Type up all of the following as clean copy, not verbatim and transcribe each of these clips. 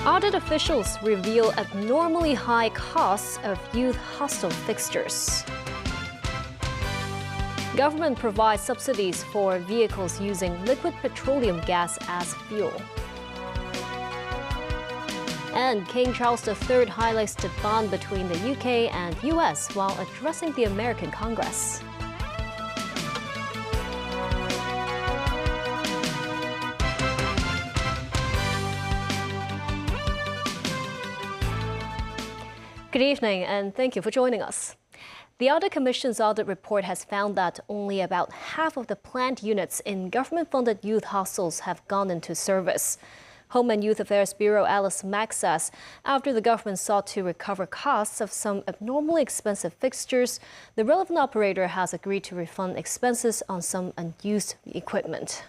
Audit officials reveal abnormally high costs of youth hostel fixtures. Government provides subsidies for vehicles using liquid petroleum gas as fuel. And King Charles III highlights the bond between the UK and US while addressing the American Congress. Good evening, and thank you for joining us. The Audit Commission's audit report has found that only about half of the planned units in government-funded youth hostels have gone into service. Home and Youth Affairs Bureau Alice Mack says after the government sought to recover costs of some abnormally expensive fixtures, the relevant operator has agreed to refund expenses on some unused equipment.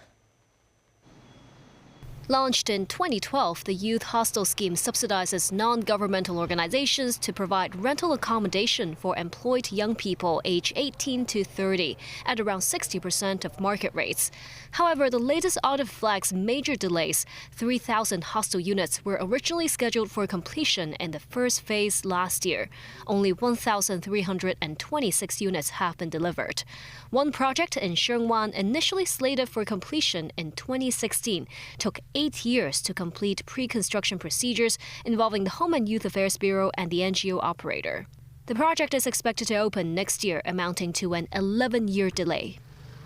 Launched in 2012, the Youth Hostel Scheme subsidizes non-governmental organizations to provide rental accommodation for employed young people aged 18 to 30 at around 60% of market rates. However, the latest audit flags major delays. 3,000 hostel units were originally scheduled for completion in the first phase last year. Only 1,326 units have been delivered. One project in Sheungwan, initially slated for completion in 2016, took 8 years to complete pre-construction procedures involving the Home and Youth Affairs Bureau and the NGO operator. The project is expected to open next year, amounting to an 11-year delay.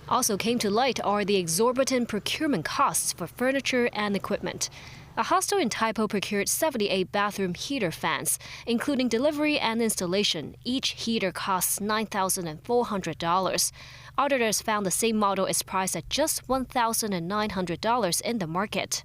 Also came to light are the exorbitant procurement costs for furniture and equipment. A hostel in Taipo procured 78 bathroom heater fans, including delivery and installation. Each heater costs $9,400. Auditors found the same model is priced at just $1,900 in the market.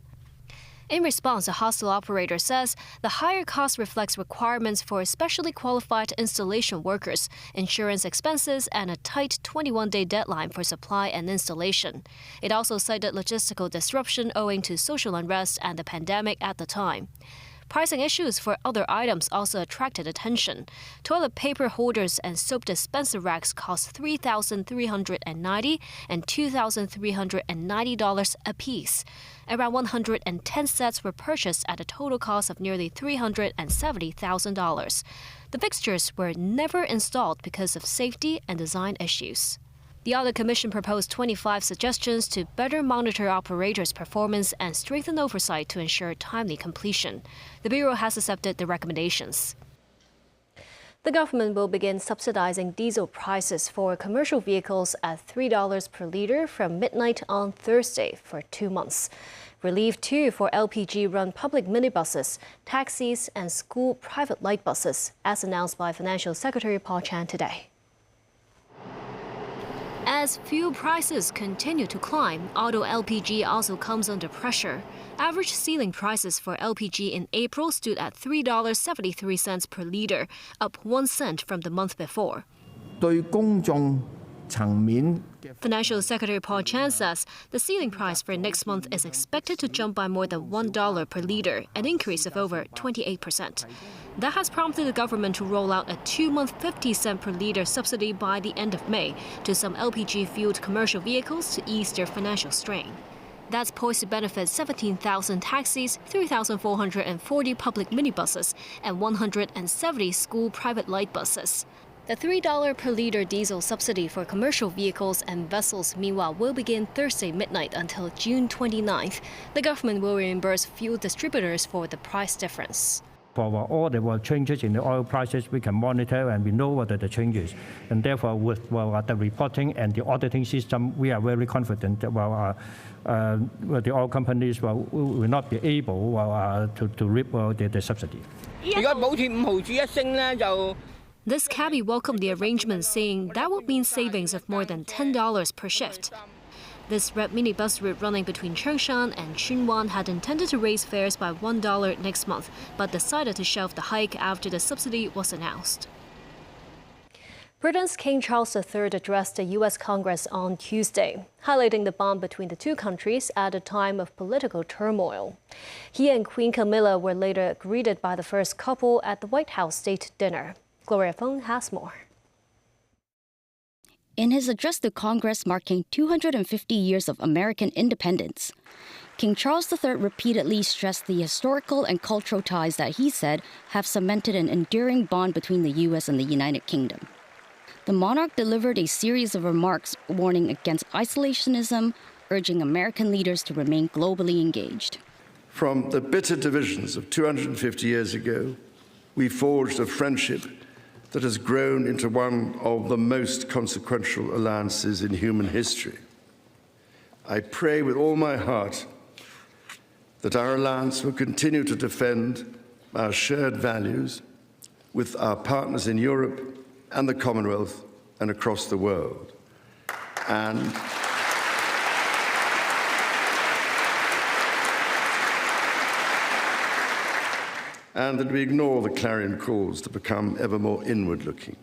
In response, the hostel operator says the higher cost reflects requirements for especially qualified installation workers, insurance expenses, and a tight 21-day deadline for supply and installation. It also cited logistical disruption owing to social unrest and the pandemic at the time. Pricing issues for other items also attracted attention. Toilet paper holders and soap dispenser racks cost $3,390 and $2,390 apiece. Around 110 sets were purchased at a total cost of nearly $370,000. The fixtures were never installed because of safety and design issues. The Audit Commission proposed 25 suggestions to better monitor operators' performance and strengthen oversight to ensure timely completion. The Bureau has accepted the recommendations. The government will begin subsidizing diesel prices for commercial vehicles at $3 per litre from midnight on Thursday for 2 months. Relief too for LPG-run public minibuses, taxis and school private light buses, as announced by Financial Secretary Paul Chan today. As fuel prices continue to climb, auto LPG also comes under pressure. Average ceiling prices for LPG in April stood at $3.73 per litre, up 1 cent from the month before. Financial Secretary Paul Chan says the ceiling price for next month is expected to jump by more than $1 per litre, an increase of over 28%. That has prompted the government to roll out a 2-month 50-cent per litre subsidy by the end of May to some LPG-fueled commercial vehicles to ease their financial strain. That's poised to benefit 17,000 taxis, 3,440 public minibuses, and 170 school private light buses. The $3 per litre diesel subsidy for commercial vehicles and vessels, meanwhile, will begin Thursday midnight until June 29th. The government will reimburse fuel distributors for the price difference. For all the changes in the oil prices, we can monitor and we know what are the changes. And therefore, with the reporting and the auditing system, we are very confident that the oil companies will not be able to reap the subsidy. This cabbie welcomed the arrangement, saying that would mean savings of more than $10 per shift. This red minibus route running between Cheongshan and Chunwan had intended to raise fares by $1 next month, but decided to shelve the hike after the subsidy was announced. Britain's King Charles III addressed the U.S. Congress on Tuesday, highlighting the bond between the two countries at a time of political turmoil. He and Queen Camilla were later greeted by the first couple at the White House state dinner. Gloria Feng has more. In his address to Congress marking 250 years of American independence, King Charles III repeatedly stressed the historical and cultural ties that he said have cemented an enduring bond between the U.S. and the United Kingdom. The monarch delivered a series of remarks warning against isolationism, urging American leaders to remain globally engaged. From the bitter divisions of 250 years ago, we forged a friendship that has grown into one of the most consequential alliances in human history. I pray with all my heart that our alliance will continue to defend our shared values with our partners in Europe and the Commonwealth and across the world. And that we ignore the clarion calls to become ever more inward-looking.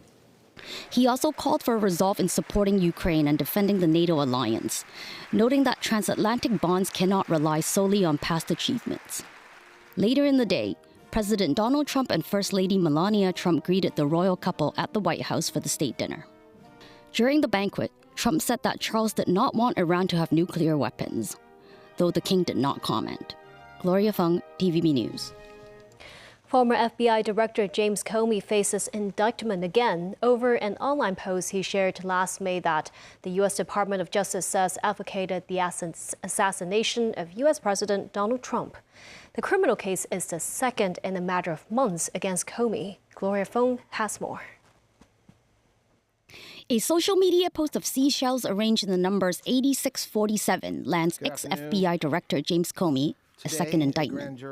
He also called for a resolve in supporting Ukraine and defending the NATO alliance, noting that transatlantic bonds cannot rely solely on past achievements. Later in the day, President Donald Trump and First Lady Melania Trump greeted the royal couple at the White House for the state dinner. During the banquet, Trump said that Charles did not want Iran to have nuclear weapons, though the king did not comment. Gloria Fung, TVB News. Former FBI Director James Comey faces indictment again over an online post he shared last May that the U.S. Department of Justice says advocated the assassination of U.S. President Donald Trump. The criminal case is the second in a matter of months against Comey. Gloria Fung has more. A social media post of seashells arranged in the numbers 8647 lands ex-FBI Director James Comey a second indictment.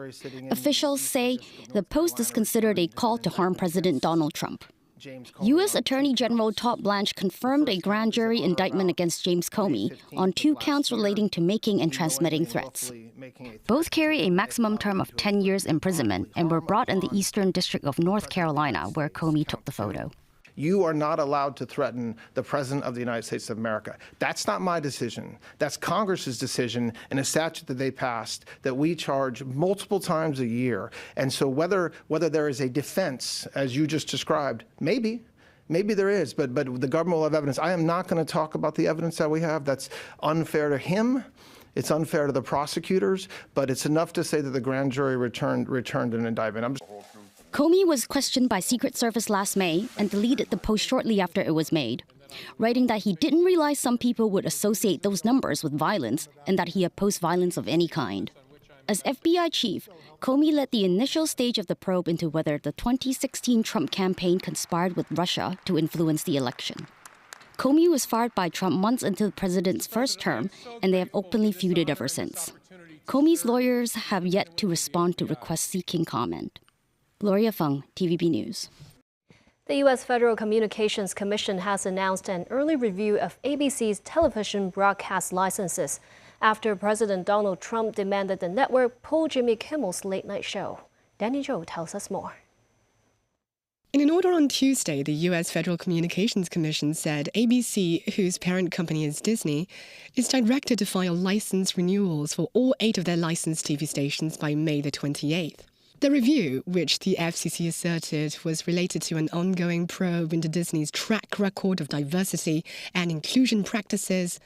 Officials say the post is considered a call to harm President Donald Trump. U.S. Attorney General Todd Blanche confirmed a grand jury indictment against James Comey on 2 counts relating to making and transmitting threats. Both carry a maximum term of 10 years imprisonment and were brought in the Eastern District of North Carolina, where Comey took the photo. You are not allowed to threaten the President of the United States of America. That's not my decision. That's Congress's decision in a statute that they passed that we charge multiple times a year. And so whether there is a defense, as you just described, maybe there is, but the government will have evidence. I am not going to talk about the evidence that we have. That's unfair to him. It's unfair to the prosecutors, but it's enough to say that the grand jury returned an indictment. Comey was questioned by Secret Service last May and deleted the post shortly after it was made, writing that he didn't realize some people would associate those numbers with violence and that he opposed violence of any kind. As FBI chief, Comey led the initial stage of the probe into whether the 2016 Trump campaign conspired with Russia to influence the election. Comey was fired by Trump months into the president's first term, and they have openly feuded ever since. Comey's lawyers have yet to respond to requests seeking comment. Gloria Fung, TVB News. The U.S. Federal Communications Commission has announced an early review of ABC's television broadcast licenses after President Donald Trump demanded the network pull Jimmy Kimmel's late-night show. Danny Zhou tells us more. In an order on Tuesday, the U.S. Federal Communications Commission said ABC, whose parent company is Disney, is directed to file license renewals for all 8 of their licensed TV stations by May the 28th. The review, which the FCC asserted was related to an ongoing probe into Disney's track record of diversity and inclusion practices,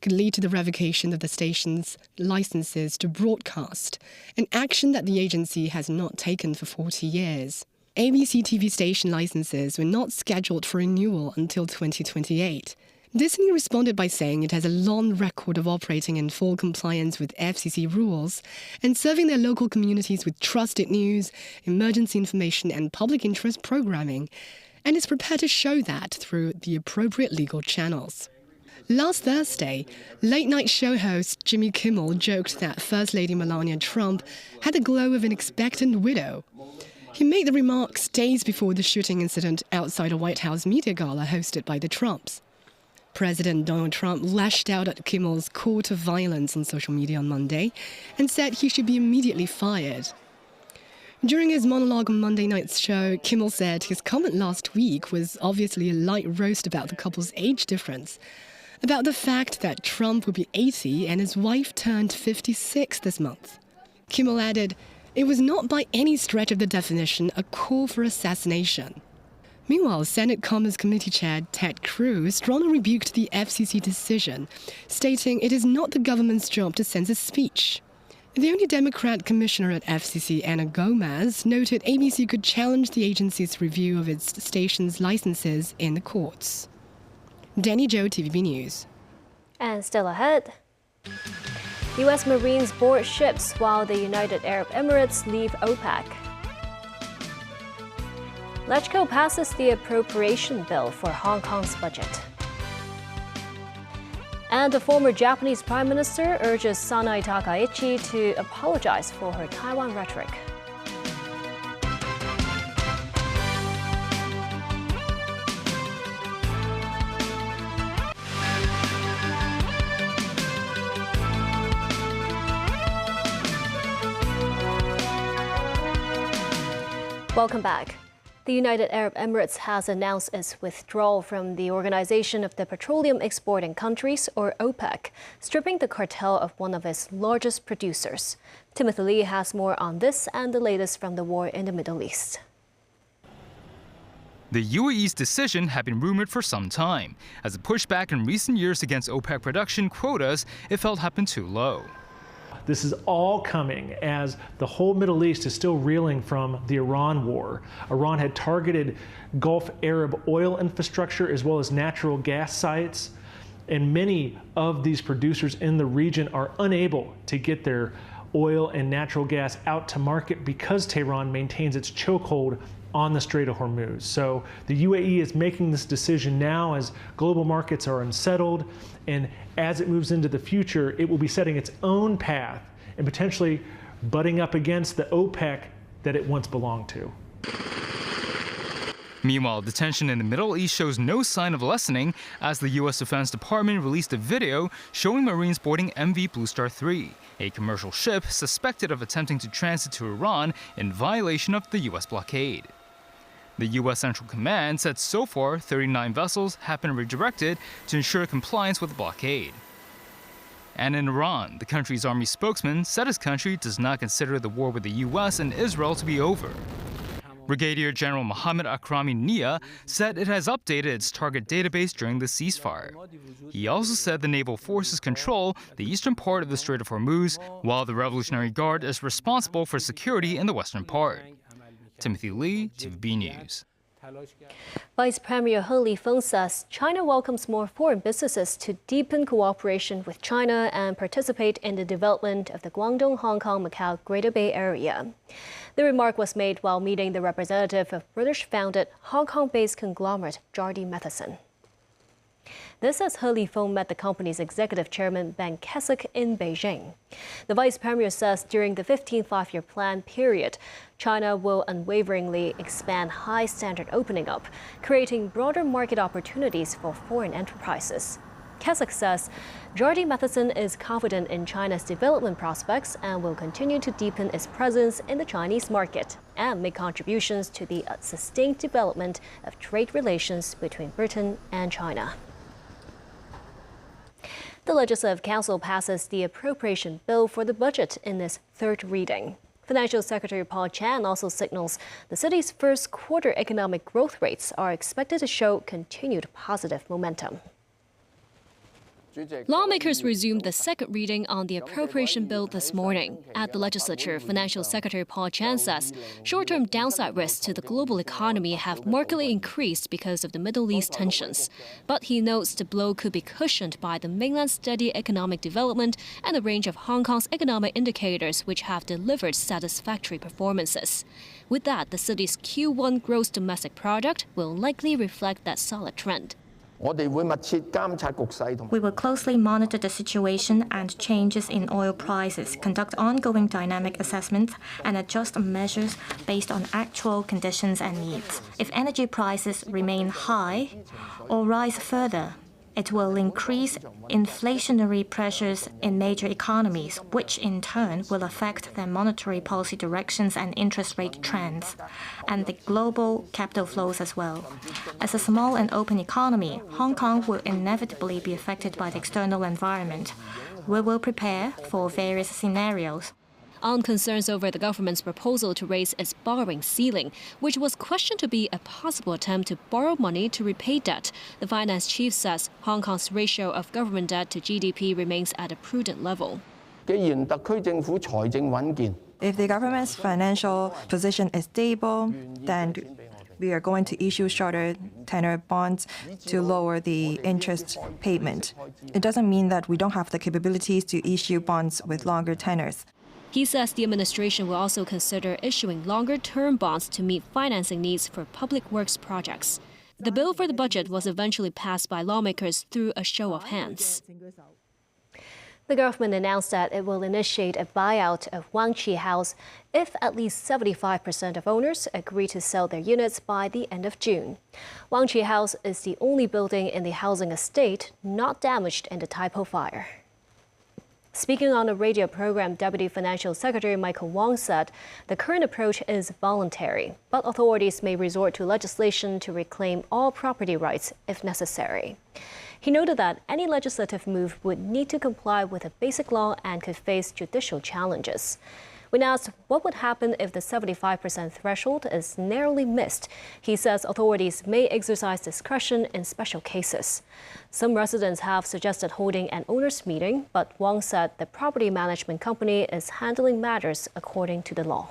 could lead to the revocation of the station's licenses to broadcast, an action that the agency has not taken for 40 years. ABC TV station licenses were not scheduled for renewal until 2028. Disney responded by saying it has a long record of operating in full compliance with FCC rules and serving their local communities with trusted news, emergency information, and public interest programming, and is prepared to show that through the appropriate legal channels. Last Thursday, late-night show host Jimmy Kimmel joked that First Lady Melania Trump had the glow of an expectant widow. He made the remarks days before the shooting incident outside a White House media gala hosted by the Trumps. President Donald Trump lashed out at Kimmel's call to violence on social media on Monday and said he should be immediately fired. During his monologue on Monday night's show, Kimmel said his comment last week was obviously a light roast about the couple's age difference, about the fact that Trump would be 80 and his wife turned 56 this month. Kimmel added, "It was not by any stretch of the definition a call for assassination." Meanwhile, Senate Commerce Committee Chair Ted Cruz strongly rebuked the FCC decision, stating it is not the government's job to censor speech. The only Democrat commissioner at FCC, Ana Gomez, noted ABC could challenge the agency's review of its station's licenses in the courts. Danny Zhou, TVB News. And still ahead, U.S. Marines board ships while the United Arab Emirates leave OPEC. LegCo passes the appropriation bill for Hong Kong's budget. And the former Japanese Prime Minister urges Sanae Takaichi to apologize for her Taiwan rhetoric. Welcome back. The United Arab Emirates has announced its withdrawal from the Organization of the Petroleum Exporting Countries, or OPEC, stripping the cartel of one of its largest producers. Timothy Lee has more on this and the latest from the war in the Middle East. The UAE's decision had been rumored for some time, as a pushback in recent years against OPEC production quotas it felt had been too low. This is all coming as the whole Middle East is still reeling from the Iran war. Iran had targeted Gulf Arab oil infrastructure as well as natural gas sites, and many of these producers in the region are unable to get their oil and natural gas out to market because Tehran maintains its chokehold on the Strait of Hormuz. So the UAE is making this decision now as global markets are unsettled, and as it moves into the future, it will be setting its own path and potentially butting up against the OPEC that it once belonged to. Meanwhile, the tension in the Middle East shows no sign of lessening as the U.S. Defense Department released a video showing Marines boarding MV Blue Star 3, a commercial ship suspected of attempting to transit to Iran in violation of the U.S. blockade. The U.S. Central Command said so far 39 vessels have been redirected to ensure compliance with the blockade. And in Iran, the country's army spokesman said his country does not consider the war with the U.S. and Israel to be over. Brigadier General Mohammad Akrami Nia said it has updated its target database during the ceasefire. He also said the naval forces control the eastern part of the Strait of Hormuz, while the Revolutionary Guard is responsible for security in the western part. Timothy Lee, TVB News. Vice Premier He Lifeng says China welcomes more foreign businesses to deepen cooperation with China and participate in the development of the Guangdong, Hong Kong, Macau Greater Bay Area. The remark was made while meeting the representative of British-founded Hong Kong-based conglomerate Jardine Matheson. This as He Lifeng met the company's executive chairman Ben Keswick in Beijing. The vice premier says during the 15th five-year plan period, China will unwaveringly expand high-standard opening up, creating broader market opportunities for foreign enterprises. Keswick says Jardine Matheson is confident in China's development prospects and will continue to deepen its presence in the Chinese market and make contributions to the sustained development of trade relations between Britain and China. The Legislative Council passes the appropriation bill for the budget in its third reading. Financial Secretary Paul Chan also signals the city's first quarter economic growth rates are expected to show continued positive momentum. Lawmakers resumed the second reading on the appropriation bill this morning. At the legislature, Financial Secretary Paul Chan says short-term downside risks to the global economy have markedly increased because of the Middle East tensions. But he notes the blow could be cushioned by the mainland's steady economic development and a range of Hong Kong's economic indicators which have delivered satisfactory performances. With that, the city's Q1 gross domestic product will likely reflect that solid trend. We will closely monitor the situation and changes in oil prices, conduct ongoing dynamic assessments, and adjust measures based on actual conditions and needs. If energy prices remain high or rise further, it will increase inflationary pressures in major economies, which in turn will affect their monetary policy directions and interest rate trends, and the global capital flows as well. As a small and open economy, Hong Kong will inevitably be affected by the external environment. We will prepare for various scenarios. on concerns over the government's proposal to raise its borrowing ceiling, which was questioned to be a possible attempt to borrow money to repay debt. The finance chief says Hong Kong's ratio of government debt to GDP remains at a prudent level. If the government's financial position is stable, then we are going to issue shorter tenor bonds to lower the interest payment. It doesn't mean that we don't have the capabilities to issue bonds with longer tenors. He says the administration will also consider issuing longer-term bonds to meet financing needs for public works projects. The bill for the budget was eventually passed by lawmakers through a show of hands. The government announced that it will initiate a buyout of Wang Chi House if at least 75% of owners agree to sell their units by the end of June. Wang Chi House is the only building in the housing estate not damaged in the Taipo fire. Speaking on a radio program, Deputy Financial Secretary Michael Wong said the current approach is voluntary, but authorities may resort to legislation to reclaim all property rights if necessary. He noted that any legislative move would need to comply with a basic law and could face judicial challenges. When asked what would happen if the 75% threshold is narrowly missed, he says authorities may exercise discretion in special cases. Some residents have suggested holding an owners' meeting, but Wong said the property management company is handling matters according to the law.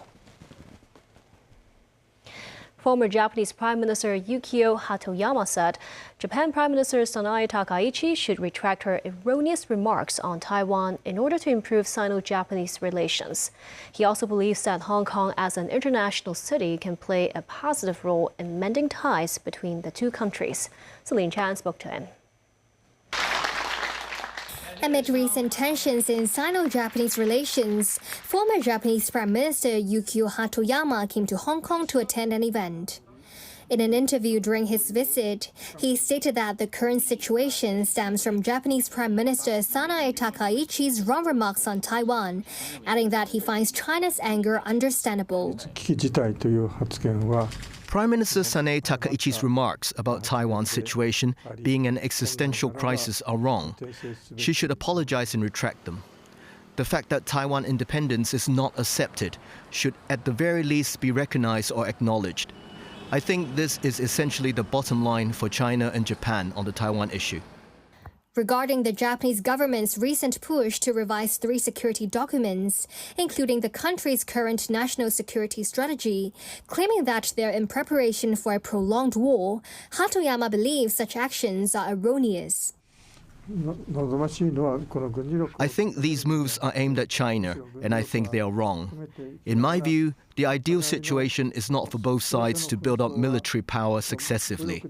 Former Japanese Prime Minister Yukio Hatoyama said Japan Prime Minister Sanae Takaichi should retract her erroneous remarks on Taiwan in order to improve Sino-Japanese relations. He also believes that Hong Kong as an international city can play a positive role in mending ties between the two countries. Celine Chan spoke to him. Amid recent tensions in Sino-Japanese relations, former Japanese Prime Minister Yukio Hatoyama came to Hong Kong to attend an event. In an interview during his visit, he stated that the current situation stems from Japanese Prime Minister Sanae Takaichi's wrong remarks on Taiwan, adding that he finds China's anger understandable. Prime Minister Sanae Takaichi's remarks about Taiwan's situation being an existential crisis are wrong. She should apologize and retract them. The fact that Taiwan independence is not accepted should at the very least be recognized or acknowledged. I think this is essentially the bottom line for China and Japan on the Taiwan issue. Regarding the Japanese government's recent push to revise 3 security documents, including the country's current national security strategy, claiming that they're in preparation for a prolonged war, Hatoyama believes such actions are erroneous. I think these moves are aimed at China, and I think they are wrong. In my view, the ideal situation is not for both sides to build up military power successively,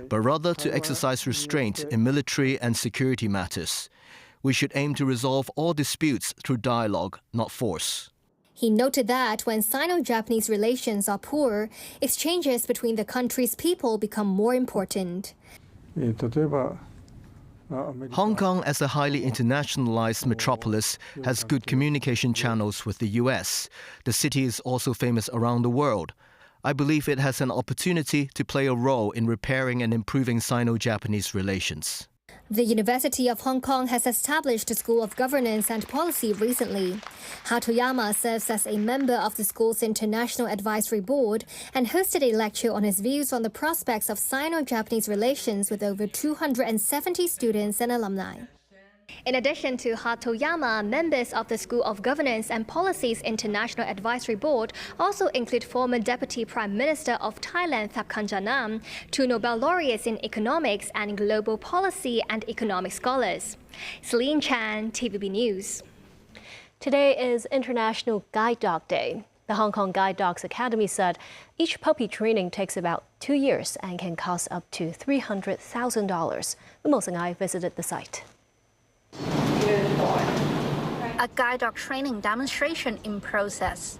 but rather to exercise restraint in military and security matters. We should aim to resolve all disputes through dialogue, not force. He noted that when Sino-Japanese relations are poor, exchanges between the country's people become more important. Hong Kong, as a highly internationalized metropolis, has good communication channels with the US. The city is also famous around the world. I believe it has an opportunity to play a role in repairing and improving Sino-Japanese relations. The University of Hong Kong has established a School of Governance and Policy recently. Hatoyama serves as a member of the school's International Advisory Board and hosted a lecture on his views on the prospects of Sino-Japanese relations with over 270 students and alumni. In addition to Hatoyama, members of the School of Governance and Policy's International Advisory Board also include former Deputy Prime Minister of Thailand Thapkhan Janam, 2 Nobel laureates in economics and global policy and economic scholars. Celine Chan, TVB News. Today is International Guide Dog Day. The Hong Kong Guide Dogs Academy said each puppy training takes about 2 years and can cost up to $300,000. Mo and I visited the site. A guide dog training demonstration in process.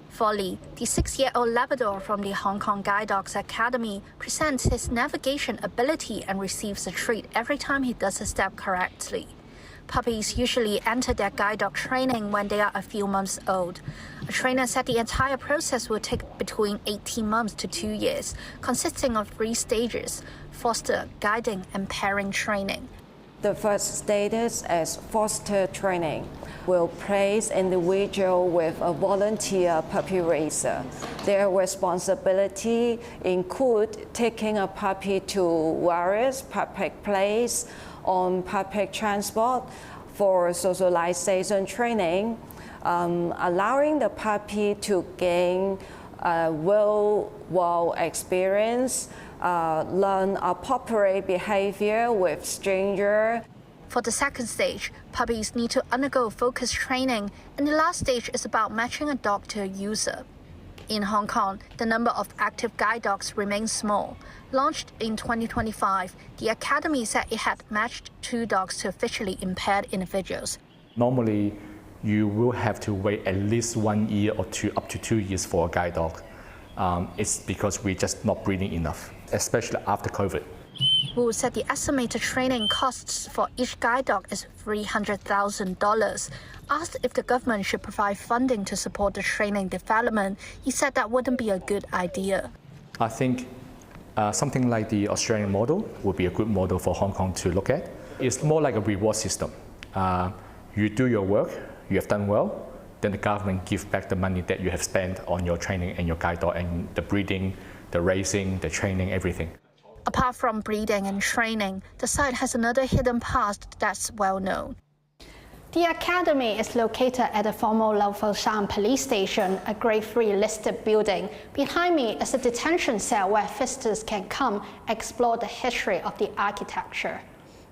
Folly, the 6-year-old Labrador from the Hong Kong Guide Dogs Academy, presents his navigation ability and receives a treat every time he does a step correctly. Puppies usually enter their guide dog training when they are a few months old. A trainer said the entire process will take between 18 months to 2 years, consisting of 3 stages: foster, guiding, and pairing training. The first status as foster training will place individuals with a volunteer puppy raiser. Their responsibility include taking a puppy to various public places on public transport for socialization training, allowing the puppy to gain real-world experience, learn appropriate behavior with strangers. For the second stage, puppies need to undergo focus training, and the last stage is about matching a dog to a user. In Hong Kong, the number of active guide dogs remains small. Launched in 2025, the Academy said it had matched 2 dogs to visually impaired individuals. Normally, you will have to wait at least 1 year or up to 2 years for a guide dog. It's because we're just not breeding enough, especially after COVID. Wu said the estimated training costs for each guide dog is $300,000. Asked if the government should provide funding to support the training development, he said that wouldn't be a good idea. I think something like the Australian model would be a good model for Hong Kong to look at. It's more like a reward system. You do your work, you have done well, then the government gives back the money that you have spent on your training and your guide dog and the breeding, the raising, the training, everything. Apart from breeding and training, the site has another hidden past that's well known. The Academy is located at the former Lau Fau Shan police station, a Grade 3 listed building. Behind me is a detention cell where visitors can come explore the history of the architecture.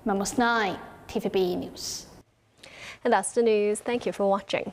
Mamos 9, TVB News. And that's the news. Thank you for watching.